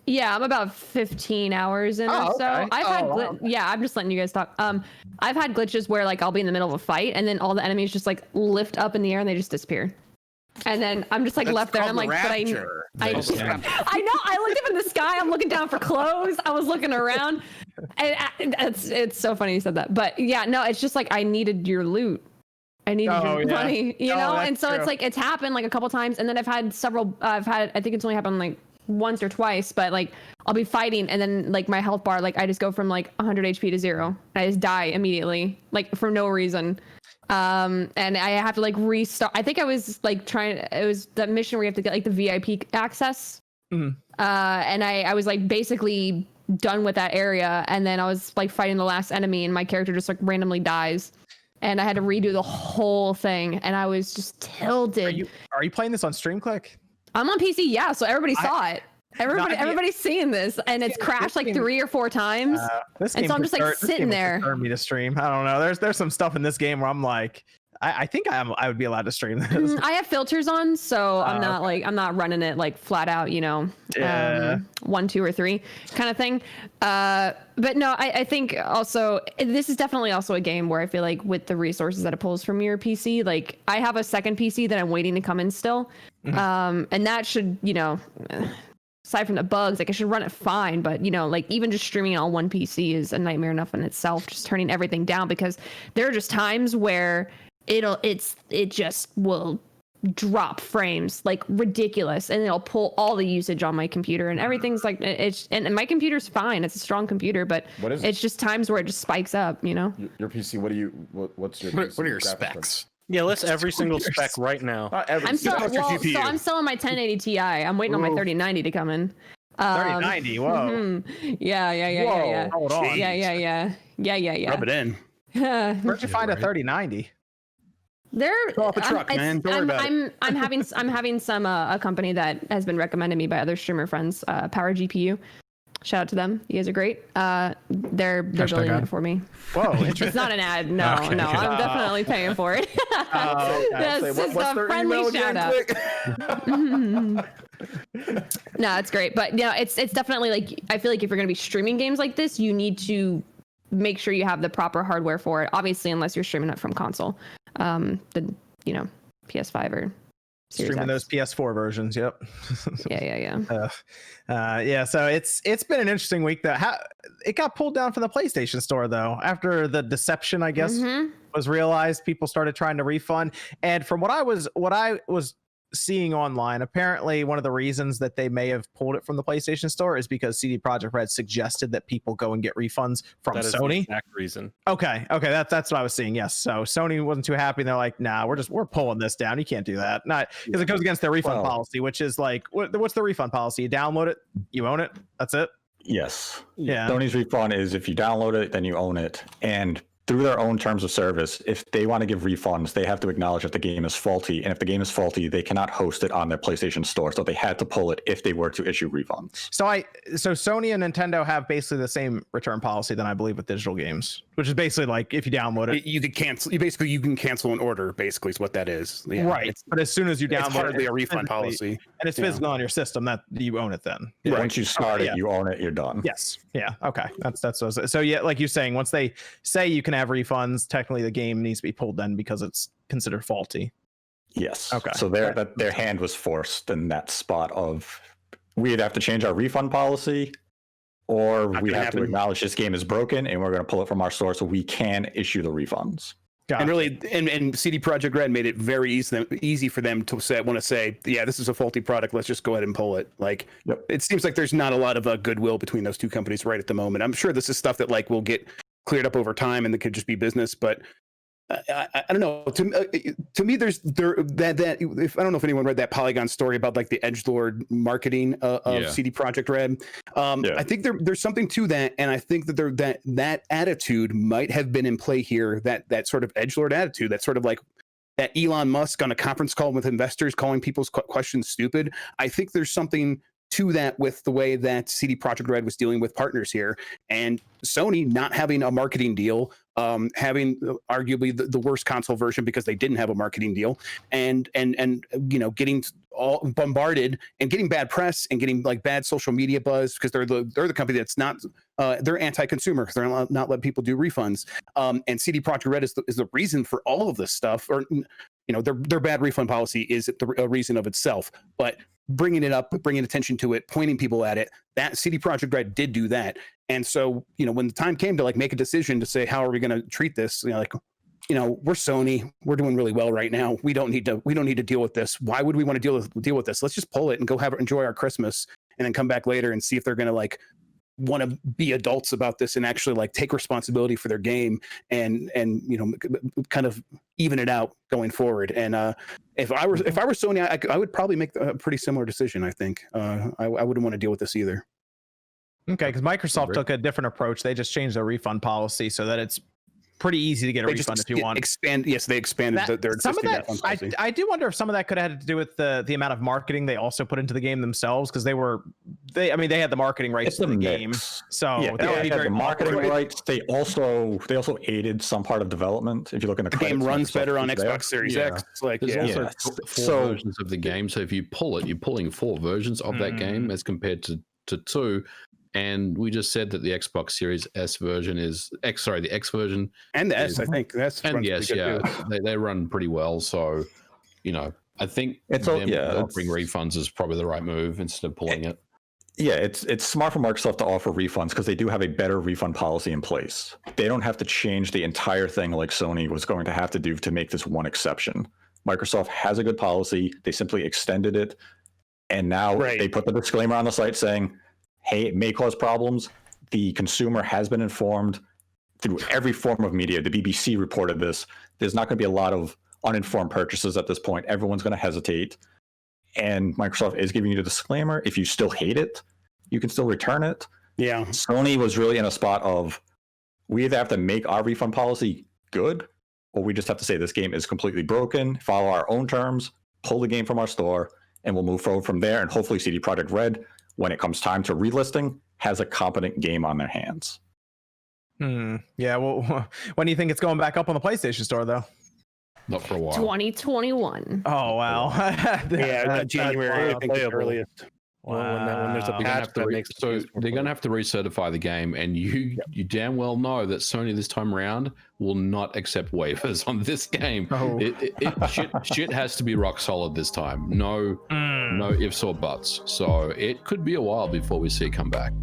Yeah, I'm about 15 hours in or so. Okay. I've had wow. yeah, I'm just letting you guys talk. I've had glitches where like I'll be in the middle of a fight and then all the enemies just like lift up in the air and they just disappear. And then I'm just like That's left there and I'm called like, the but rapture. I know, I looked up in the sky, I'm looking down for clothes, I was looking around. And it's so funny you said that. But yeah, no, it's just like I needed your loot. I needed your money, you know? And so it's like it's happened like a couple times and then I think it's only happened like once or twice, but like I'll be fighting and then like my health bar, like I just go from like 100 HP to 0 and I just die immediately, like for no reason. And I have to like restart. I think I was like it was that mission where you have to get like the VIP access. And I was like basically done with that area and then I was like fighting the last enemy and my character just like randomly dies and I had to redo the whole thing and I was just tilted. Are you playing this on StreamClick? I'm on PC, yeah, so everybody saw it. Everybody's seeing this, and it's crashed like 3 or 4 times. This and game so I'm just like sitting there. Me to stream. I don't know. There's some stuff in this game where I'm like, I think I would be allowed to stream this. I have filters on, so I'm not running it like flat out, you know, 1, 2, or 3 kind of thing. But no, I think also this is definitely also a game where I feel like with the resources that it pulls from your PC, like I have a second PC that I'm waiting to come in still, and that should, you know. Aside from the bugs, like I should run it fine, but you know, like even just streaming on one PC is a nightmare enough in itself, just turning everything down because there are just times where it just will drop frames like ridiculous and it'll pull all the usage on my computer and everything's like and my computer's fine, it's a strong computer, but it's just times where it just spikes up, you know. Your PC, what's your what are your specs? Yeah, list every single spec right now. I'm still on my 1080 Ti. I'm waiting on my 3090 to come in. 3090, whoa. Mm-hmm. Yeah. Hold on. Yeah. Rub it in. Where'd you find a 3090? Go off a truck, man. Don't worry about it. I'm having some a company that has been recommended me by other streamer friends, Power GPU. Shout out to them. You guys are great. They're building it for me. Whoa, it's not an ad. No, I'm definitely paying for it. This is a friendly shout out. No, it's great. But yeah, it's definitely like, I feel like if you're going to be streaming games like this, you need to make sure you have the proper hardware for it. Obviously, unless you're streaming it from console, the PS5 or streaming those PS4 versions. Yep. Yeah. So it's been an interesting week though. It got pulled down from the PlayStation Store though after the deception, I guess, was realized. People started trying to refund, and from what I was seeing online, apparently one of the reasons that they may have pulled it from the PlayStation Store is because CD Projekt Red suggested that people go and get refunds from that is Sony. The exact reason. Okay, that's what I was seeing. Yes, so Sony wasn't too happy. And they're like, "Nah, we're pulling this down. You can't do that." Not because it goes against their refund policy, which is like, what's the refund policy? You download it, you own it. That's it. Yes. Yeah. Sony's refund is if you download it, then you own it, and through their own terms of service, if they want to give refunds, they have to acknowledge that the game is faulty. And if the game is faulty, they cannot host it on their PlayStation Store. So they had to pull it if they were to issue refunds. So Sony and Nintendo have basically the same return policy than I believe with digital games, which is basically like if you download it, you can cancel. You can cancel an order. Basically, is what that is. Yeah, right. But as soon as you download it's hardly a refund policy, and it's physical on your system, that you own it then. Yeah. Once you start it, you own it. You're done. Yes. Yeah. Okay. That's so yeah. Like you're saying, once they say you can have refunds, technically the game needs to be pulled then because it's considered faulty. Yes. Okay. So their hand was forced in that spot of we'd have to change our refund policy, or we have to acknowledge this game is broken and we're going to pull it from our store so we can issue the refunds. And really, and CD Projekt Red made it very easy for them to say, yeah, this is a faulty product. Let's just go ahead and pull it. Like, It seems like there's not a lot of goodwill between those two companies right at the moment. I'm sure this is stuff that like will get cleared up over time and that could just be business. But I don't know. To me, there's that if I don't know if anyone read that Polygon story about like the edgelord marketing of CD Projekt Red. I think there's something to that, and I think that that attitude might have been in play here. That sort of edgelord attitude, that sort of like that Elon Musk on a conference call with investors calling people's questions stupid. I think there's something to that with the way that CD Projekt Red was dealing with partners here, and Sony not having a marketing deal, having arguably the worst console version because they didn't have a marketing deal, and getting all bombarded and getting bad press and getting like bad social media buzz because they're the company that's not they're anti-consumer because they're not letting people do refunds. And CD Projekt Red is the reason for all of this stuff, or their bad refund policy is a reason of itself, but bringing it up, bringing attention to it, pointing people at it, that CD Projekt Red did do that. And so, when the time came to like make a decision to say, how are we going to treat this? We're Sony, we're doing really well right now. We don't need to deal with this. Why would we want to deal with this? Let's just pull it and go enjoy our Christmas and then come back later and see if they're going to like want to be adults about this and actually like take responsibility for their game and kind of even it out going forward. And if I were Sony, I would probably make a pretty similar decision. I think I wouldn't want to deal with this either. Okay, because Microsoft took a different approach. They just changed their refund policy so that it's pretty easy to get a refund if you want. They expanded their existing refund policy. I do wonder if some of that could have had to do with the amount of marketing they also put into the game themselves, because they had the marketing rights to the game. So they had the marketing rights. They also aided some part of development. If you look in the game runs better on Xbox Series X. It's like there's also four versions of the game. So if you pull it, you're pulling 4 versions of that game as compared to 2. And we just said that the Xbox Series S version the X version and the S, I think that's and yes, they run pretty well. So, I think offering refunds is probably the right move instead of pulling it. Yeah, it's smart for Microsoft to offer refunds because they do have a better refund policy in place. They don't have to change the entire thing like Sony was going to have to do to make this one exception. Microsoft has a good policy. They simply extended it, and now they put the disclaimer on the site saying, hey, it may cause problems. The consumer has been informed through every form of media. The BBC reported this. There's not going to be a lot of uninformed purchases at this point. Everyone's going to hesitate. And Microsoft is giving you the disclaimer. If you still hate it, you can still return it. Yeah. Sony was really in a spot of, we either have to make our refund policy good, or we just have to say this game is completely broken, follow our own terms, pull the game from our store, and we'll move forward from there. And hopefully CD Projekt Red, when it comes time to relisting, has a competent game on their hands. Yeah, well, when do you think it's going back up on the PlayStation Store, though? Not for a while. 2021. Oh, wow. January, I think, the earliest. Well, when there's a patch that makes they're going to have to recertify the game, and you damn well know that Sony this time around will not accept waivers on this game. Shit has to be rock solid this time. No ifs or buts. So it could be a while before we see it come back.